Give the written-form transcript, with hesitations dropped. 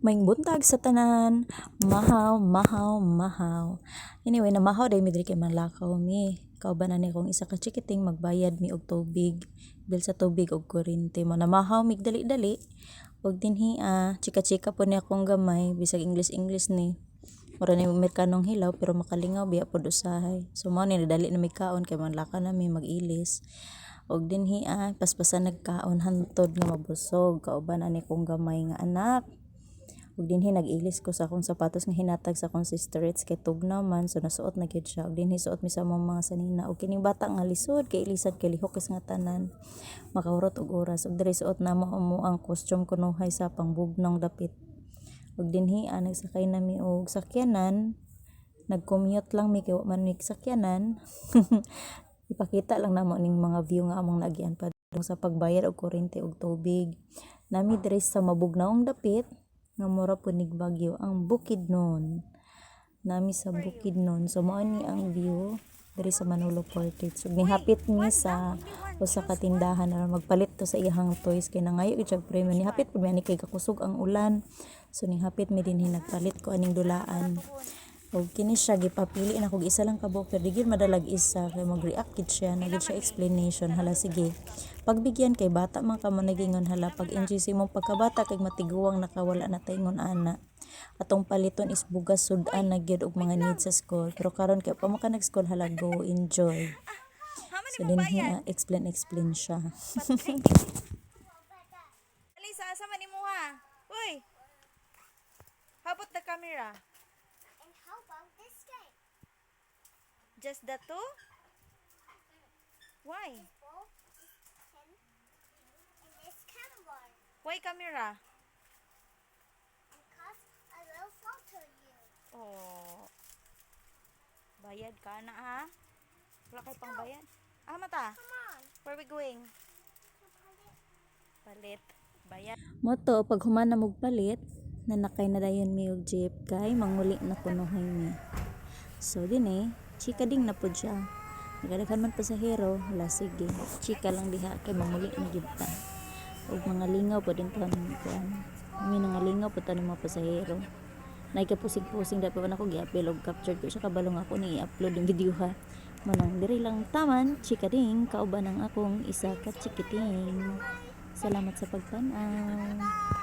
Maing buntag sa tanan, mahaw, mahaw, mahaw. Anyway, namahaw day mi diri kay manlakaw mi. Kaubanan ni kong isa ka chikiting magbayad mi og tubig, bil sa tubig og kuryente mo. Namahaw mi dali-dali. Og dinhi chika-chika po ni akong gamay bisag English ni. Mura ni Amerikanong hilaw pero makalingaw biya pod usahay. So mao ni nadali na mi kaon kay manlaka na mi mag-ilis. Og dinhi paspasan nagkaon hantod nga mabusog. Kaubanan ni kong gamay nga anak. Ug dinhi nag-ilis ko sa akong sapatos nga hinatag sa akong sisterets kay tugnaw man so nasuot na gyud siya. Ug dinhi suot mi sa mga sanina. Ug kining bata nga lisod kay ilisan kay lihok is nga tanan. Makahurot og oras. Ug diri suot na mo ang costume kunuhay sa pangbugnong dapit. Ug dinhi nagsakay na mi og sakyanan. Nag-commute lang mi kay wa man mi sakyanan. Ipakita lang namo ning mga view nga among nagian pa sa pagbayad og kuryente ug tubig. Nami diri sa mabugnaong dapit nga mura po Bagyo ang Bukidnon. Nami sa Bukidnon. So mao ni ang view diri sa Manolo Portage. So nihapit mi sa usa ka tindahan aron magpalit to sa iyang toys kay nangayo gyud premium. Nihapit pud mi ani kay kakusog ang ulan. So nihapit mi dinhi nagpalit ko aning dulaan. Og kini siya gipapili na kog isa lang ka buok pero digid madalag isa kay mag-react gid siya nagid siya explanation hala sige pagbigyan kay bata man ka mo nagingon hala pag enjoy si mong pagkabata kay matiguwang nakawala na taingon ana atong paliton is bugas sudan na gyud og mga needs sa school pero karon kay pa mo ka nag-school hala go enjoy so din explain siya. Alisa, asa man imo ha? Uy. How about the camera? And how about this guy? Just the two? Why? Both him and this camera. Why camera? Because I will photo you. Oh. Bayad ka na ha? Wala kay pang bayad. Mata. Come on. Where we going? Palit. Bayad. Moto pag human na mugpalit nanakay na dayon mi og jeep kay manguli na kunuhay mi. So dinhi chika ding na pud siya. Nagadagan man pasahero, wala sige. Chika lang diha kay manguli na gyud ta. Og mga lingaw pud din tanan ko. May nangalingaw pud tanan mga pasahero. Naikapusig-pusing dapat pa na ko giapil og captured ko siya kabalong ako ni i-upload yung video ha. Manang diri lang taman, chika ding kauban ang akong isa ka chikiting. Salamat sa pagtanaw.